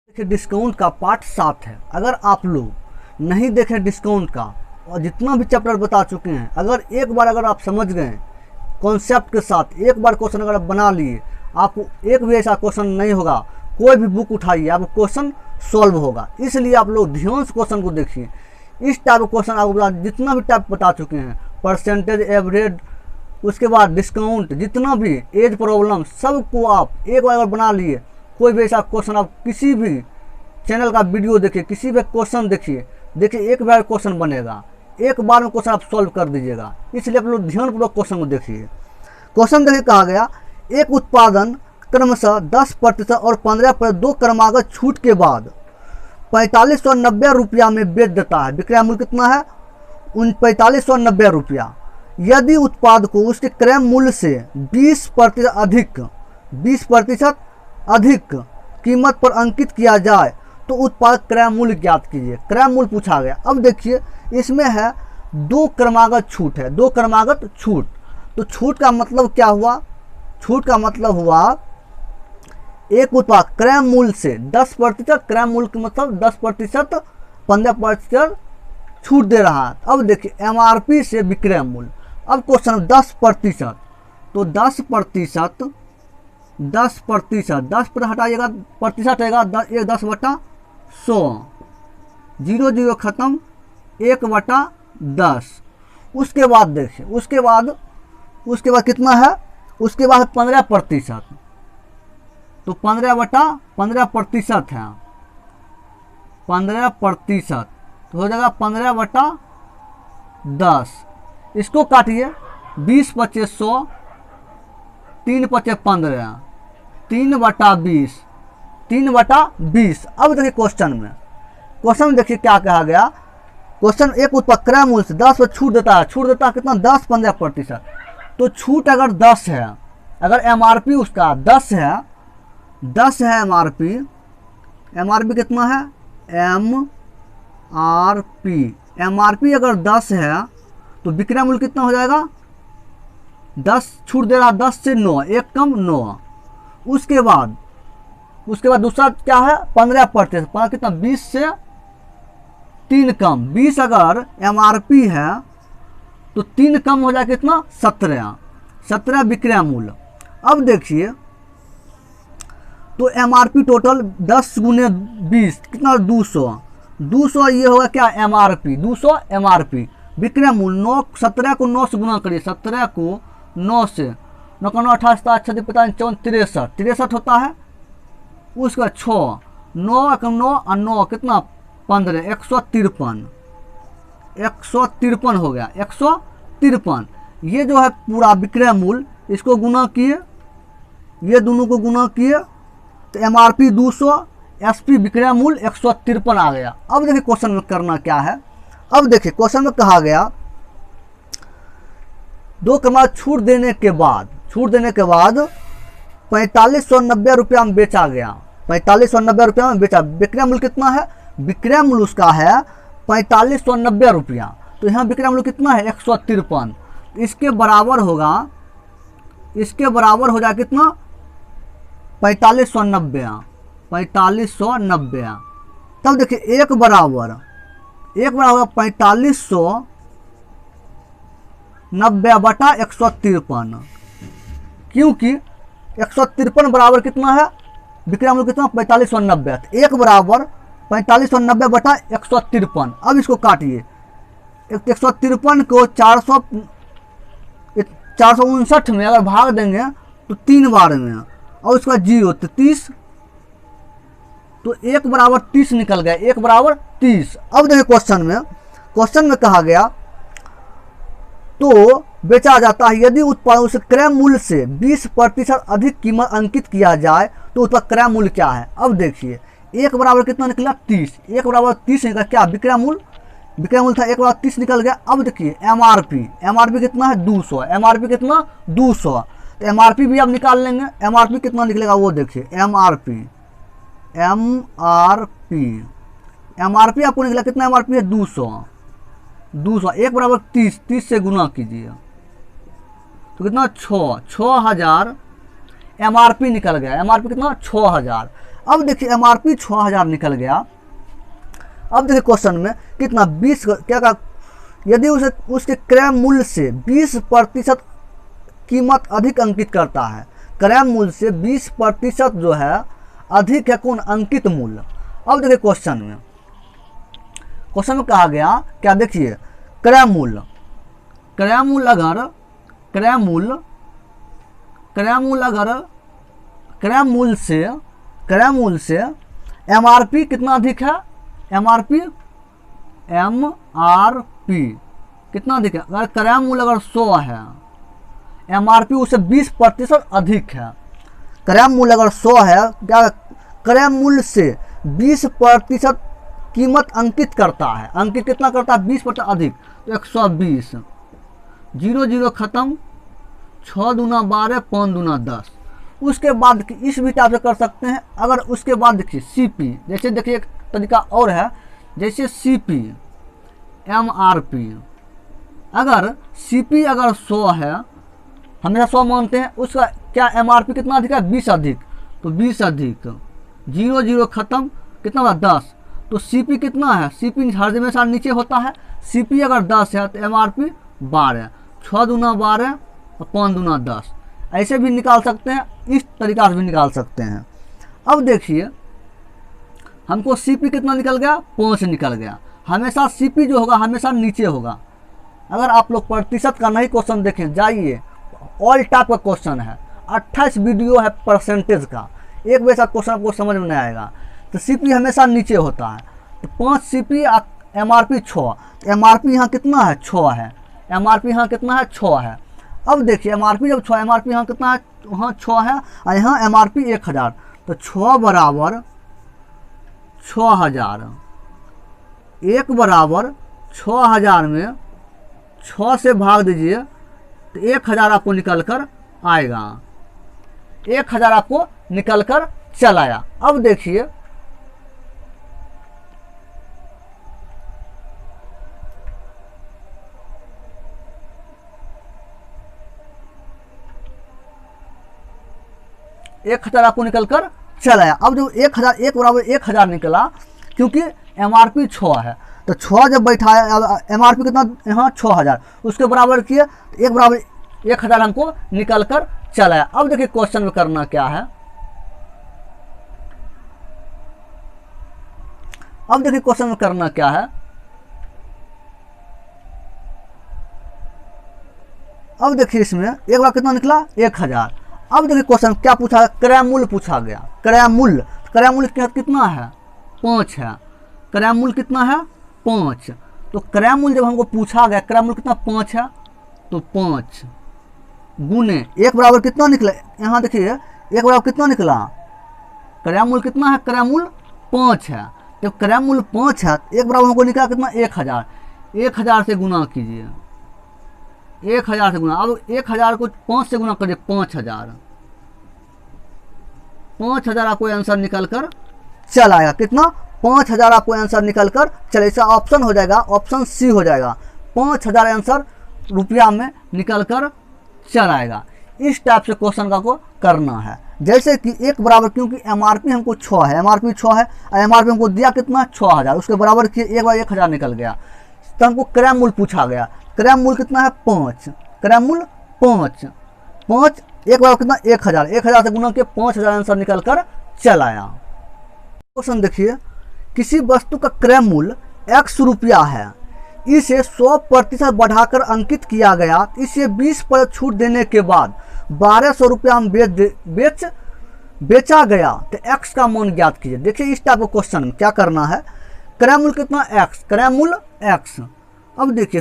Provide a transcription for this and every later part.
देखिए डिस्काउंट का पार्ट 7 है। अगर आप लोग नहीं देखें डिस्काउंट का और जितना भी चैप्टर बता चुके हैं, अगर आप समझ गए कॉन्सेप्ट के साथ, एक बार क्वेश्चन अगर आप बना लिए, आपको एक भी ऐसा क्वेश्चन नहीं होगा, कोई भी बुक उठाइए आपको क्वेश्चन सॉल्व होगा। इसलिए आप लोग ध्यान से क्वेश्चन को देखिए। इस टाइप का क्वेश्चन आपको जितना भी टाइप बता चुके हैं, परसेंटेज, एवरेज, उसके बाद डिस्काउंट, जितना भी एज प्रॉब्लम, सबको आप एक बार अगर बना लिए, कोई भी ऐसा क्वेश्चन आप किसी भी चैनल का वीडियो देखिए, किसी भी क्वेश्चन देखिए एक बार क्वेश्चन बनेगा, एक बार में क्वेश्चन आप सॉल्व कर दीजिएगा। इसलिए आप लोग ध्यानपूर्वक क्वेश्चन को देखिए। क्वेश्चन देखिए कहा गया, एक उत्पादन क्रमशः 10% और 15% दो क्रमागत छूट के बाद 4590 रुपया में बेच देता है। विक्रय मूल्य कितना है? 4590 रुपया। यदि उत्पाद को उसके क्रय मूल्य से 20% अधिक कीमत पर अंकित किया जाए तो उत्पाद क्रय मूल्य ज्ञात कीजिए। क्रय मूल्य पूछा गया। अब देखिए इसमें है दो क्रमागत छूट है, दो क्रमागत छूट। तो छूट का मतलब क्या हुआ? छूट का मतलब हुआ एक उत्पाद क्रय मूल्य से 10%, क्रय मूल्य का मतलब 10%, 15% छूट दे रहा है। अब देखिए एमआरपी से विक्रय मूल्य। अब क्वेश्चन 10%, तो 10% 10% हटाइएगा, प्रतिशत रहेगा 10/100, 0 खत्म, 1/10। उसके बाद देखिए उसके बाद कितना है? उसके बाद 15%, तो 15/15% है, 15%, तो हो जाएगा 15/10। इसको काटिए, 20 × 100, 3 × 15, 3/20, 3/20। अब देखिए क्वेश्चन देखिए क्या कहा गया। क्वेश्चन एक उत्पाद क्रय मूल्य से 10 पर छूट देता है कितना? 10-15%। तो छूट अगर 10 है, अगर एमआरपी उसका 10 है एमआरपी कितना है? एमआरपी अगर 10 है तो विक्रय मूल्य कितना हो जाएगा? 10 छूट दे रहा, 10 से 9, 1 कम 9। उसके बाद दूसरा क्या है? 15%, कितना? 20 से 3 कम, 20 अगर एमआरपी है तो 3 कम हो जाएगा कितना? 17 विक्रय मूल्य। अब देखिए तो एमआरपी टोटल 10 × 20 कितना? 200 ये होगा क्या? MRP 200 MRP. विक्रय मूल्य 9, 17 को 9 से गुना करिए, 17 को 9 से, 9 का 9 28, 36, 54, 63 होता है। उसका 6, 9 × 9 और 9 कितना? 15, 153 हो गया, 153। ये जो है पूरा विक्रय मूल्य, इसको गुना किए, ये दोनों को गुना किए तो एमआरपी 200, एसपी विक्रय मूल्य 153 आ गया। अब देखिए क्वेश्चन में करना क्या है। अब देखिए क्वेश्चन में कहा गया, दो क्रमागत छूट देने के बाद 4590 रुपया में बेचा गया, 4590 रुपया में बेचा। विक्रय मूल्य कितना है? विक्रय मूल्य उसका है 4590 रुपया। तो यहाँ विक्रय मूल्य कितना है? 153। इसके बराबर हो जाए कितना? 4590। तब देखिए एक बराबर 4590/153, क्योंकि 153 बराबर कितना है? विक्रय मूल्य कितना? 4590। एक बराबर 4590/153। अब इसको काटिए, 153 को 459 में अगर भाग देंगे तो 3 बार में, और उसका 0 तो 30, तो 1/30 निकल गया, 1/30। अब देखिए क्वेश्चन में कहा गया, तो बेचा जाता है यदि उत्पाद उसे क्रय मूल्य से 20% अधिक कीमत अंकित किया जाए तो उसका क्रय मूल्य क्या है? अब देखिए 1 कितना निकला? 30, 1/30 निकला क्या? विक्रय मूल्य था 1/30 निकल गया। अब देखिए एमआरपी कितना है? 200, एमआरपी कितना? 200। तो एमआरपी भी आप निकाल लेंगे। एमआरपी कितना निकलेगा वो देखिए, एमआरपी आपको निकला कितना? एमआरपी है 200, 1/30, 30 से गुना कीजिए तो कितना? 6000 एमआरपी निकल गया। एमआरपी कितना? 6000। अब देखिए MRP 6000 निकल गया। अब देखिए क्वेश्चन में कितना 20 क्या का, यदि उसे उसके क्रय मूल्य से 20% कीमत अधिक अंकित करता है, क्रय मूल्य से 20% जो है अधिक है कौन, अंकित मूल्य। अब देखिए क्वेश्चन में कहा गया क्या, देखिए क्रय मूल्य अगर क्रय मूल्य से MRP कितना अधिक है, MRP कितना अधिक है, अगर क्रय मूल्य अगर 100 है, MRP उससे 20% अधिक है। क्रय मूल्य अगर 100 है, क्या क्रय मूल्य से 20% कीमत अंकित करता है, अंकित कितना करता है, 20% अधिक, तो 120, 0 0 खत्म, 6 दूना 12, 5 दूना 10। उसके बाद इस भी टाइप से कर सकते हैं। अगर उसके बाद देखिए CP, जैसे देखिए एक तरीका और है, जैसे CP MRP, अगर CP अगर 100 है, हमेशा 100 मानते हैं, उसका क्या MRP कितना अधिक है, 20 अधिक, तो 20 अधिक, 0 0 खत्म, कितना होगा 10, तो CP कितना है, CP हर हमेशा नीचे होता है। CP अगर 10 है तो MRP 12, 6 दूना 12 और 5 दूना 10, ऐसे भी निकाल सकते हैं, इस तरीका से भी निकाल सकते हैं। अब देखिए हमको CP कितना निकल गया, 5 निकल गया। हमेशा CP जो होगा हमेशा नीचे होगा। अगर आप लोग प्रतिशत का नहीं क्वेश्चन देखें, जाइए, ऑल टाइप का क्वेश्चन है, 28 वीडियो है परसेंटेज का, एक वैसा क्वेश्चन आपको समझ में नहीं आएगा। तो CP हमेशा नीचे होता है, तो 5 CP MRP 6, MRP यहाँ कितना है, 6 है, MRP यहाँ कितना है, 6 है। अब देखिए MRP जब 6, MRP यहाँ कितना है, वहाँ 6 है, और यहाँ MRP 1000, तो 6 बराबर 6000, 1 बराबर 6000 में 6 से भाग दीजिए तो 1000 आपको निकल कर आएगा, 1000 आपको निकल कर चल आया। अब देखिए एक 1000 आपको निकल कर चल आया। अब जो 1000, 1 बराबर 1000 निकला, क्योंकि MRP 6 है, तो 6 जब बैठाया, MRP कितना यहाँ 6000, उसके बराबर किए, तो 1 बराबर 1000 हमको निकल कर चल आया। अब देखिए क्वेश्चन में करना क्या है, अब देखिए क्वेश्चन में करना क्या है। अब देखिए इसमें एक बार कितना निकला, 1000। अब देखिए क्वेश्चन क्या पूछा, क्रय मूल्य पूछा गया। क्रय मूल्य कितना है, 5 है। क्रय मूल्य कितना है, 5। तो क्रय मूल्य जब हमको पूछा गया, क्रय मूल्य कितना 5 है, तो 5 गुने 1 बराबर कितना निकला, यहाँ देखिए 1 बराबर कितना निकला, क्रय मूल्य कितना है, क्रय मूल्य 5 है। जब क्रय मूल्य 5 है, 1 बराबर हमको निकला कितना, 1000। 1000 से गुना कीजिए, 1000 से गुना, अब 1000 को 5 से गुना करिए, 5000, 5000 आपको आंसर निकल कर चल आएगा। कितना, 5000 आपको आंसर निकल कर चले। इसका ऑप्शन हो जाएगा, ऑप्शन C हो जाएगा, 5000 आंसर रुपया में निकल कर चल आएगा। इस टाइप से क्वेश्चन का को करना है। जैसे कि 1 बराबर, क्योंकि MRP हमको 6 है, MRP 6 है, और MRP हमको दिया कितना, 6000, उसके बराबर किए, 1 बार 1000 निकल गया। तो हमको क्रय मूल्य पूछा गया, क्रय मूल्य कितना है, 5, क्रय मूल्य 5, 1 बराबर कितना, 1000, 1000 से गुना के 5000 आंसर निकल कर चल आया। क्वेश्चन देखिए, किसी वस्तु का क्रय मूल्य X रुपया है, इसे 100% बढ़ाकर अंकित किया गया, इसे 20% छूट देने के बाद 1200 रुपया में बेचा गया, तो X का मान ज्ञात कीजिए। देखिए इस टाइप का क्वेश्चन में क्या करना है, क्रय मूल्य कितना, X, क्रय मूल्य X। अब देखिए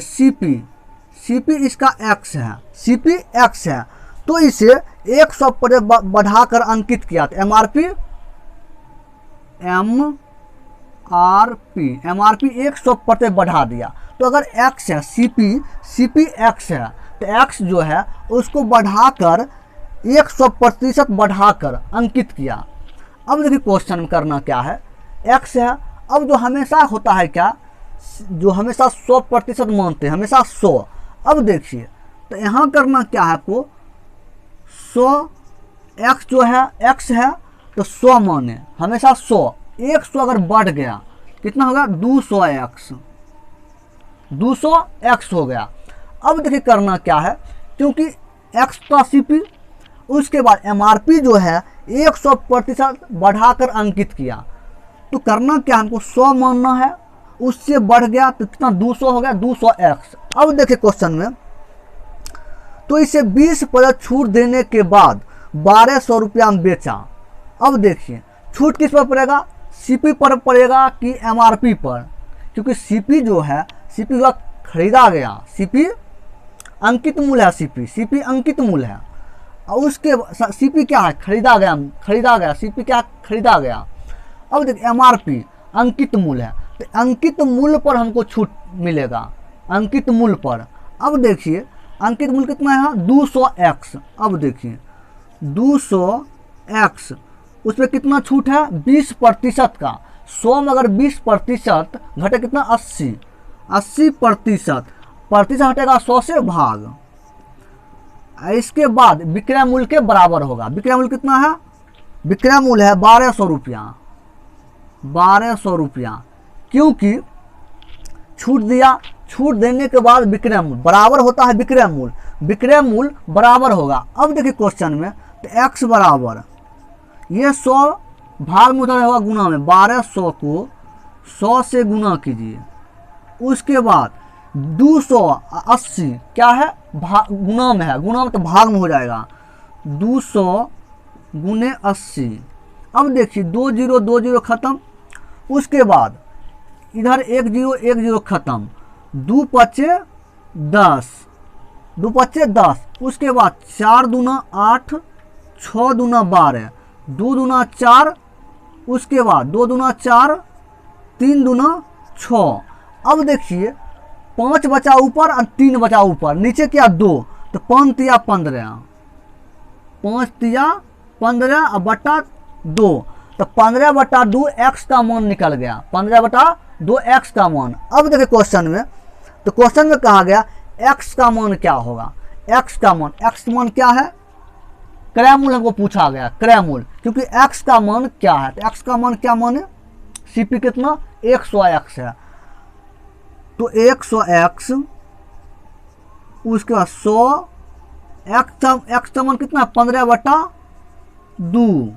CP इसका X है, CP X है, तो इसे 100% बढ़ाकर अंकित किया, तो MRP 100% बढ़ा दिया। तो अगर X है, CP X है, तो X जो है उसको बढ़ाकर 100% बढ़ाकर अंकित किया। अब देखिए क्वेश्चन में करना क्या है, X है, अब जो हमेशा होता है क्या, जो हमेशा 100% मानते हैं, हमेशा 100। अब देखिए तो यहाँ करना क्या है आपको, 100 X जो है X है, तो 100 माने हमेशा 100, 100 अगर बढ़ गया कितना होगा 200x, 200x हो गया। अब देखिए करना क्या है, क्योंकि x का CP, उसके बाद MRP जो है 100% बढ़ाकर अंकित किया, तो करना क्या, हमको 100 मानना है, उससे बढ़ गया तो कितना 200 हो गया, 200x। अब देखिए क्वेश्चन में, तो इसे 20% छूट देने के बाद 1200 रुपया में बेचा। अब देखिए छूट किस पर पड़ेगा, CP पर पड़ेगा कि MRP पर, क्योंकि CP जो है, CP जो खरीदा गया, CP अंकित मूल्य है, CP अंकित मूल्य है, और उसके CP क्या है, खरीदा गया, CP क्या खरीदा गया। अब देखिए MRP अंकित मूल्य है, तो अंकित मूल्य पर हमको छूट मिलेगा, अंकित मूल्य पर। अब देखिए अंकित मूल्य कितना है, 200x। अब देखिए 200x, उसमें कितना छूट है, 20% का। 100 में अगर 20% घटे कितना, 80%, प्रतिशत हटेगा 100 से भाग। इसके बाद विक्रय मूल्य के बराबर होगा। विक्रय मूल्य कितना है, विक्रय मूल्य है 1200 रुपया, 1200 रुपया, क्योंकि छूट दिया, छूट देने के बाद विक्रय मूल्य बराबर होता है, विक्रय मूल्य बराबर होगा। अब देखिए क्वेश्चन में, तो x बराबर ये 100 भाग में होता होगा गुना में, 1200 को 100 से गुना कीजिए, उसके बाद 280 क्या है, गुना में है, गुना में तो भाग में हो जाएगा, 200 गुने 80। अब देखिए 2 0 खत्म, उसके बाद इधर 1 0 खत्म, 2 पचे 10, 2 पचे 10, उसके बाद 4 दूना 8, 6 दूना 12, 2 दूना 4, उसके बाद 2 दूना 4, 3 दूना 6। अब देखिए 5 बचा ऊपर और 3 बचा ऊपर, नीचे क्या 2, तो 5 तिया 15, 5 तिया 15 और बटा 2, तो 15/2 x का मान निकल गया, 15/2 x का मान। अब देखिए क्वेश्चन में, तो क्वेश्चन में कहा गया x का मान क्या होगा, x का मान क्या है, क्रय मूल्य हमको पूछा गया, क्रय मूल्य, क्योंकि x का मान क्या है, तो x का मान क्या मान है, CP कितना 100x है, तो 100x, उसके बाद 100 x का मान कितना 15/2,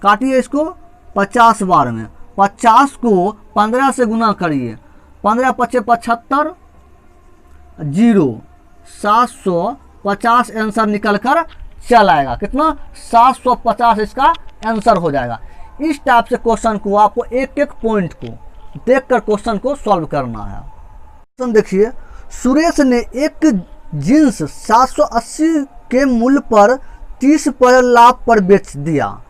काटिए इसको 50 बार में, 50 को 15 से गुना करिए, 15 पचे 75, 0, 750 आंसर निकल कर चल आएगा, कितना 750 इसका आंसर हो जाएगा। इस टाइप से क्वेश्चन को आपको एक एक पॉइंट को देखकर क्वेश्चन को सॉल्व करना है। क्वेश्चन देखिए, सुरेश ने एक जींस 780 के मूल्य पर 30% लाभ पर बेच दिया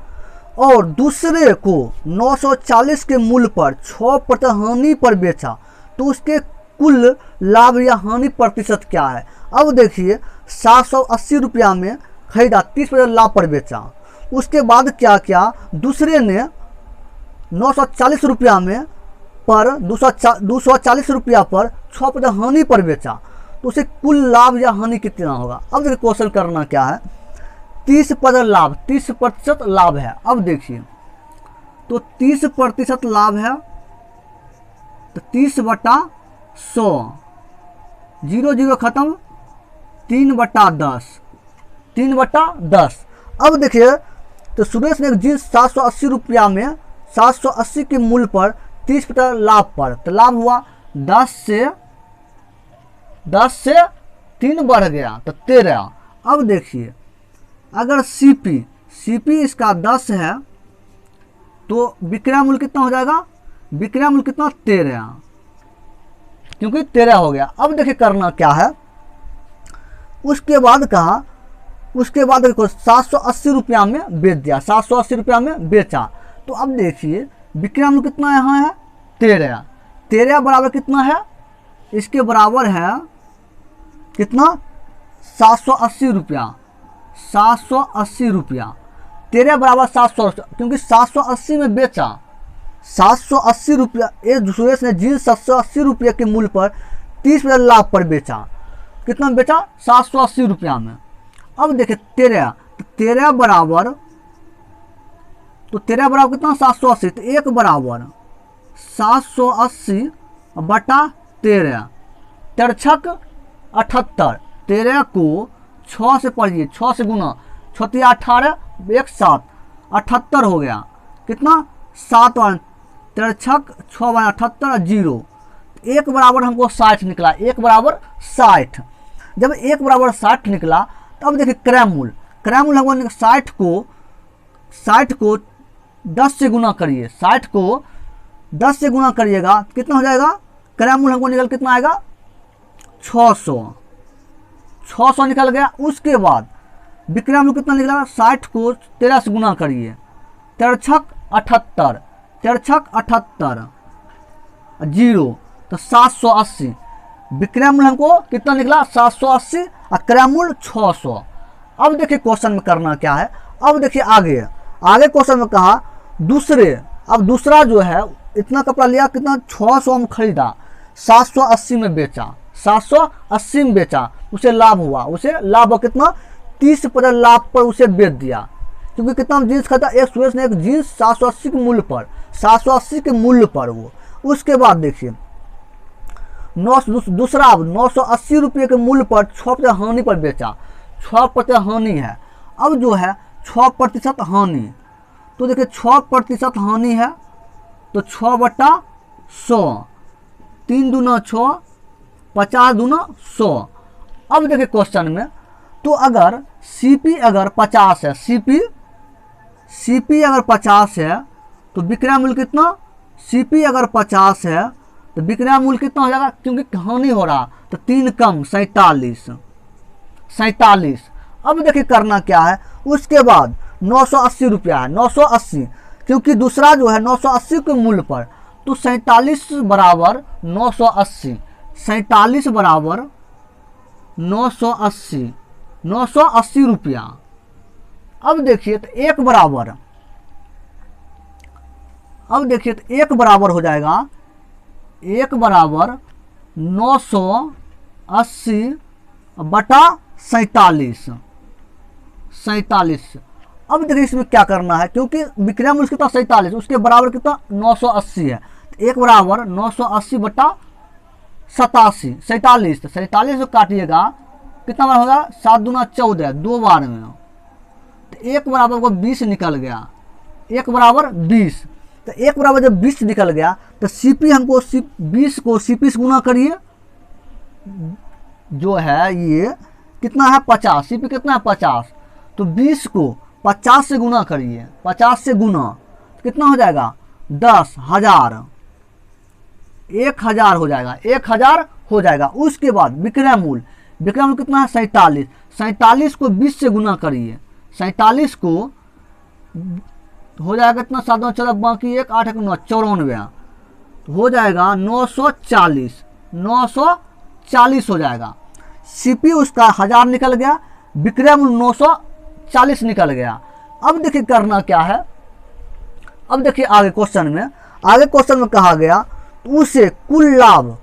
और दूसरे को 940 के मूल्य पर 6% हानि पर बेचा, तो उसके कुल लाभ या हानि प्रतिशत क्या है। अब देखिए 780 रुपया में खरीदा, 30% लाभ पर बेचा, उसके बाद क्या किया, दूसरे ने 940 रुपया में पर 240 रुपया पर 6% हानि पर बेचा, तो उसे कुल लाभ या हानि कितना होगा। अब देखिए क्वेश्चन करना क्या है, 30% लाभ, 30% लाभ है। अब देखिए तो 30% लाभ है, तो 30/100, 0 0 खत्म, 3/10, 3/10। अब देखिए तो सुरेश ने एक जींस 780 रुपया में 780 के मूल्य पर 30% लाभ पर, तो लाभ हुआ 10 से 3 बढ़ गया तो 13। अब देखिए अगर CP इसका 10 है तो विक्रय मूल्य कितना हो जाएगा, विक्रय मूल्य कितना 13, क्योंकि 13 हो गया। अब देखिए करना क्या है, उसके बाद कहा, उसके बाद देखो 780 रुपया में बेच दिया, 780 रुपया में बेचा, तो अब देखिए विक्रय मूल्य कितना यहाँ है 13, 13 बराबर कितना है, इसके बराबर है कितना 780 रुपया, 780 रुपया, 13 बराबर 700, क्योंकि 780 में बेचा, 780 रुपया, एक सुरेश ने जींस 780 रुपये के मूल्य पर 30% लाभ पर बेचा, कितना बेचा 780 रुपया में। अब देखिए 13 बराबर तो 13 बराबर कितना 780, तो 1 बराबर 780 बटा 13, 13 छक 78, 13 को 6 से पढ़िए, 6 से गुना, 6 18 1 7, 78 हो गया, कितना 7 13 छक 6 78 जीरो, 1 बराबर हमको 60 निकला, 1 बराबर 60। जब 1 बराबर 60 निकला तब देखिए क्रयमूल, क्रयमूल हमको 60 को 10 से गुना करिए, 60 को 10 से गुना करिएगा कितना हो जाएगा, क्रयमूल हमको निकल कितना आएगा 600, 600 निकल गया। उसके बाद विक्रयमूल कितना निकला, 60 को 13 से गुना करिए, 13 छक 78, 13 छक 78 जीरो, तो 780। विक्रयमूल हमको कितना निकला 780 और क्रयमूल 600। अब देखिए क्वेश्चन में करना क्या है, अब देखिए आगे क्वेश्चन में कहा दूसरे, अब दूसरा जो है इतना कपड़ा लिया, कितना 600 में खरीदा, 780 में बेचा, 780 में बेचा, उसे लाभ हुआ, उसे लाभ कितना 30% लाभ पर उसे बेच दिया, क्योंकि कितना जीन्स खरीदा, एक सुरेश ने एक जीन्स 780 के मूल्य पर, 780 के मूल्य पर वो। उसके बाद देखिए दूसरा 980 रुपये के मूल्य पर 6% हानि पर बेचा, 6% हानि है। अब जो है 6% हानि, तो देखिए 6% हानि है, तो 6 बटा 100, 3 दूना 6, 50 दूना 100। अब देखिए क्वेश्चन में, तो अगर सीपी अगर 50 है, सीपी अगर 50 है तो विक्रय मूल्य कितना, सीपी अगर 50 है तो विक्रय मूल्य कितना हो जाएगा, क्योंकि हानि हो रहा, तो 3 कम 47। अब देखिए करना क्या है, उसके बाद 980 रुपया है, 980, क्योंकि दूसरा जो है 980 के मूल्य पर, तो 47 बराबर 980, 47 बराबर 980 रुपया। अब देखिए तो 1 बराबर, अब देखिए तो 1 बराबर हो जाएगा, 1 बराबर 980 बटा 47। अब देखिए इसमें क्या करना है, क्योंकि विक्रय मूल्य कितना 47, उसके बराबर कितना 980 है, तो 1 बराबर 980 बटा 47, 47, तो 47 को काटिएगा कितना बार होगा, 7 दूना 14, 2 बार में, तो 1 बराबर को 20 निकल गया, 1 बराबर 20। तो 1 बराबर जब 20 निकल गया तो सीपी हमको 20 को सीपी से गुना करिए, जो है ये कितना है 50, सीपी कितना है 50, तो 20 को 50 से गुना करिए, 50 से गुना तो कितना हो जाएगा 10,000, 1,000 हो जाएगा, 1,000 हो जाएगा। उसके बाद विक्रय मूल्य कितना है 47, 47 को 20 से गुना करिए, 47 को हो जाएगा कितना 7 9 14 बाकी 1 8 1 9 94, हो जाएगा 940 हो जाएगा। सीपी उसका 1000 निकल गया, विक्रय मूल्य 940 निकल गया। अब देखिए करना क्या है, अब देखिए आगे क्वेश्चन में कहा गया उसे कुल लाभ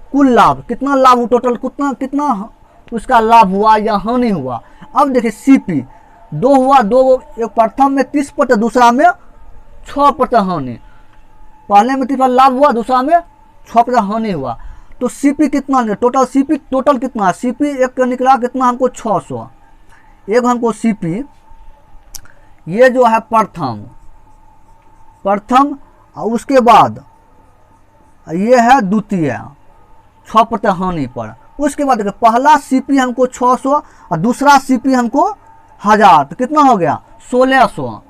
कितना लाभ टोटल कितना उसका लाभ हुआ या हानि हुआ। अब देखिए सीपी 2 हुआ, 2 एक प्रथम में 30%, दूसरा में 6% हानि, पहले में 30% लाभ हुआ, दूसरा में 6% हानि हुआ। तो सीपी कितना टोटल, सीपी टोटल कितना है, सीपी एक निकला कितना हमको 600, एक हमको सीपी ये जो है प्रथम और उसके बाद ये है द्वितीय 6% हानि पर। उसके बाद देखिए पहला सीपी हमको 600 और दूसरा सीपी हमको 1000, तो कितना हो गया 1600,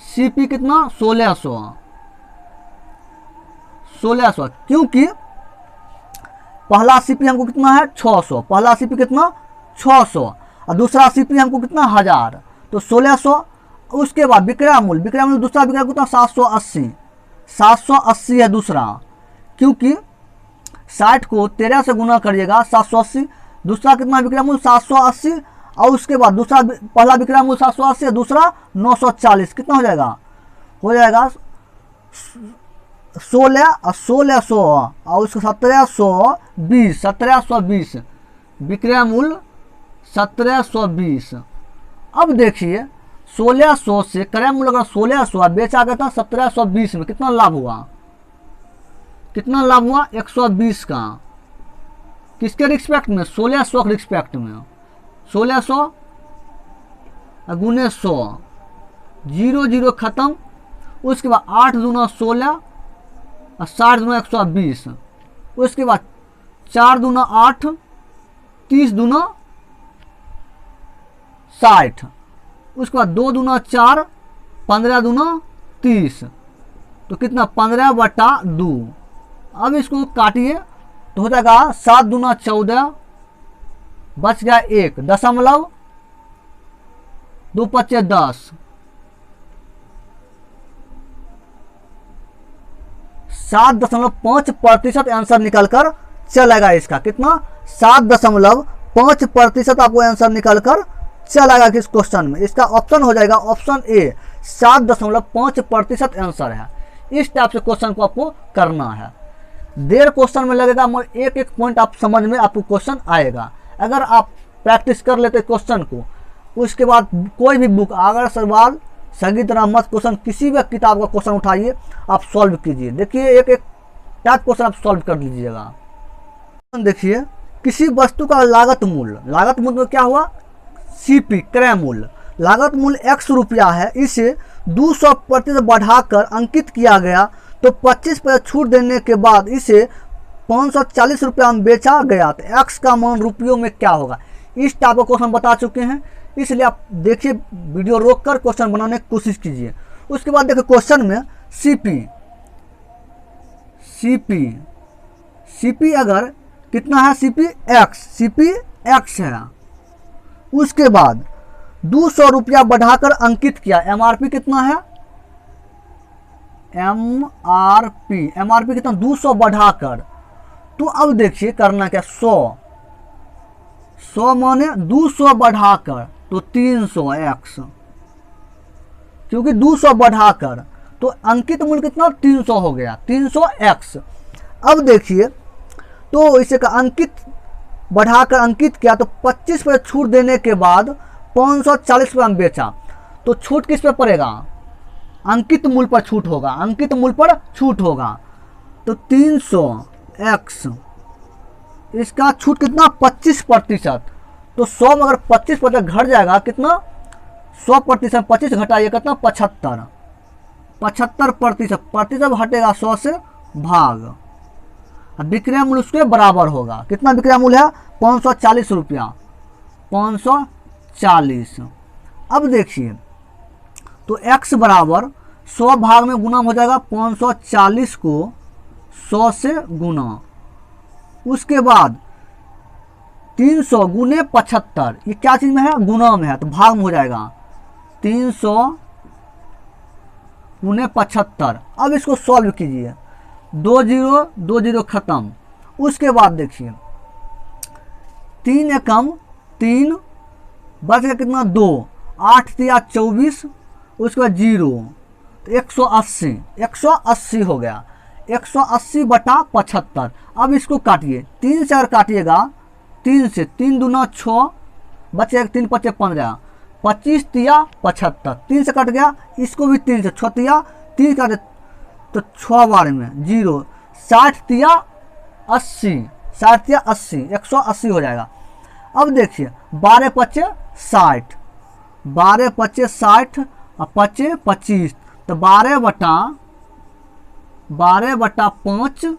सीपी कितना 1600, क्योंकि पहला सीपी हमको कितना है 600, पहला सीपी कितना 600 और दूसरा सीपी हमको कितना 1000, तो 1600। उसके बाद विक्रय मूल्य दूसरा विक्रय कितना 780 है दूसरा, क्योंकि 60 को 13 से गुना करिएगा 780, दूसरा कितना विक्रय मूल्य 780 और उसके बाद दूसरा पहला विक्रय मूल्य 780 है, दूसरा 940, कितना हो जाएगा 16 और 1600 और उसको 1720 विक्रय मूल्य 1720। अब देखिए 1600 से क्रय मूल्य अगर 1600 बेचा गया था 1720 में, कितना लाभ हुआ? कितना लाभ हुआ? 120 का। किसके रिस्पेक्ट में? 1600 के रिस्पेक्ट में। 1600 गुने 100, 0 0 खत्म। उसके बाद 8 दूना 16 और 60 दूना 120। उसके बाद 4 दूना 8, 30 दूना 60। उसके बाद 2 दूना 4, 15 दूना 30, तो कितना? 15/2। अब इसको काटिए तो हो जाएगा 7 दूना 14, बच गया 1 दशमलव, 2 पच्चे 10, 7.5% आंसर निकल कर चलेगा इसका। कितना? 7.5% आपको आंसर निकल कर चलेगा किस क्वेश्चन में। इसका ऑप्शन हो जाएगा ऑप्शन ए, 7.5% आंसर है। इस टाइप से क्वेश्चन को आपको करना है। 1.5 क्वेश्चन में लगेगा, मगर एक एक पॉइंट आप समझ में आपको क्वेश्चन आएगा। अगर आप प्रैक्टिस कर लेते क्वेश्चन को, उसके बाद कोई भी बुक अगर सवाल संगीत रहमत क्वेश्चन किसी भी किताब का क्वेश्चन उठाइए, आप सॉल्व कीजिए। देखिए एक एक टाइप क्वेश्चन आप सॉल्व कर लीजिएगा। देखिए किसी वस्तु का लागत मूल्य, लागत मूल्य में क्या हुआ? सीपी क्रय मूल्य। लागत मूल्य 100 रुपया है, इसे 200% बढ़ाकर अंकित किया गया तो 25% छूट देने के बाद इसे 540 रुपया में बेचा गया तो एक्स का मान रुपयों में क्या होगा? इस टाइप का क्वेश्चन बता चुके हैं, इसलिए आप देखिए वीडियो रोककर क्वेश्चन बनाने की कोशिश कीजिए। उसके बाद देखिए क्वेश्चन में सीपी अगर कितना है? सीपी एक्स है। उसके बाद 200 रुपया बढ़ाकर अंकित किया, एमआरपी कितना है? एमआरपी कितना? 200 बढ़ाकर। तो अब देखिए करना क्या? 100 माने 200 बढ़ाकर तो 300 एक्स, क्योंकि 200 बढ़ाकर तो अंकित मूल्य कितना? 300 हो गया, 300 एक्स। अब देखिए तो इसे का अंकित बढ़ाकर अंकित किया तो 25% छूट देने के बाद 540 रुपये में बेचा, तो छूट किस पे पड़ेगा? अंकित मूल्य पर छूट होगा, अंकित मूल्य पर छूट होगा। तो 300 एक्स, इसका छूट कितना? 25%। तो 100 में अगर 25% घट जाएगा, कितना? 100% 25 घटाइए कितना? 75% प्रतिशत हटेगा 100 से भाग, विक्रय मूल्य उसके बराबर होगा। कितना विक्रय मूल्य है? 540 रुपया, 540। अब देखिए तो x बराबर 100 भाग में गुना हो जाएगा, 540 को 100 से गुना। उसके बाद 300 गुने 75, ये क्या चीज में है? गुना में है, तो भाग में हो जाएगा 300 गुने 75। अब इसको सॉल्व कीजिए, 2 0 2 0 खत्म। उसके बाद देखिए 3 एकम 3, बच गया कितना? 2, 8 तिया 24, उसके बाद 0, तो 180 हो गया, 180/75। अब इसको काटिए, 3 से अगर काटिएगा, 3 से 3 दूना 6, बचेगा 3 पच्चे 15, 25 तिया 75, 3 से कट गया। इसको भी 3 से 6 तिया 3 काटे तो 6 बार में 0, 60 तिया 80, 60 तिया 80, 180 हो जाएगा। अब देखिए 12 पच्चे 60, 12 पच्चे 60 और 25 25, तो 12/5,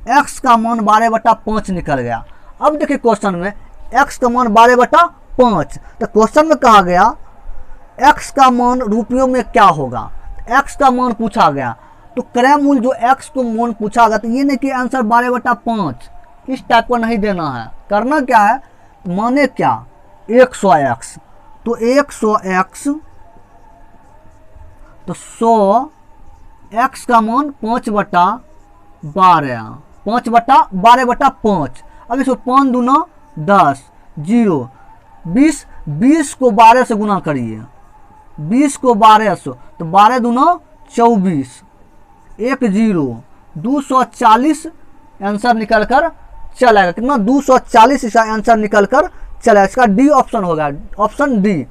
एक्स का मान 12/5 निकल गया। अब देखिए क्वेश्चन में एक्स का मान 12/5, तो क्वेश्चन में कहा गया एक्स का मान रुपयों में क्या होगा? एक्स का मान पूछा गया, तो क्रय मूल्य जो एक्स को मान पूछा गया, तो ये नहीं कि आंसर 12/5 इस टाइप का नहीं देना है। करना क्या है? माने क्या? 100 एक्स, तो 100 एक्स, तो 100 एक्स का मान 5/12, 5/12/5। अब इसको 5 दूना 10, 0, 20, 20 को 12 से गुना करिए, 20 को 12 से, तो 12 दूना 24, 1 0, 240 आंसर निकल कर चलेगा। कितना? 240 इसका आंसर निकल कर चलेगा। इसका डी ऑप्शन होगा, ऑप्शन डी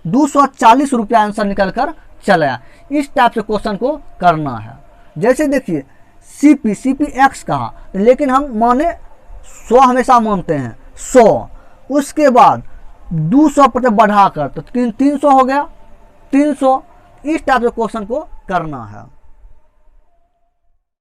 240 रुपया आंसर निकल कर चला आया। इस टाइप से क्वेश्चन को करना है। जैसे देखिए सीपी एक्स कहा, लेकिन हम माने 100 हमेशा मानते हैं 100, उसके बाद 200 बढ़ाकर तो 300 हो गया 300। इस टाइप से क्वेश्चन को करना है।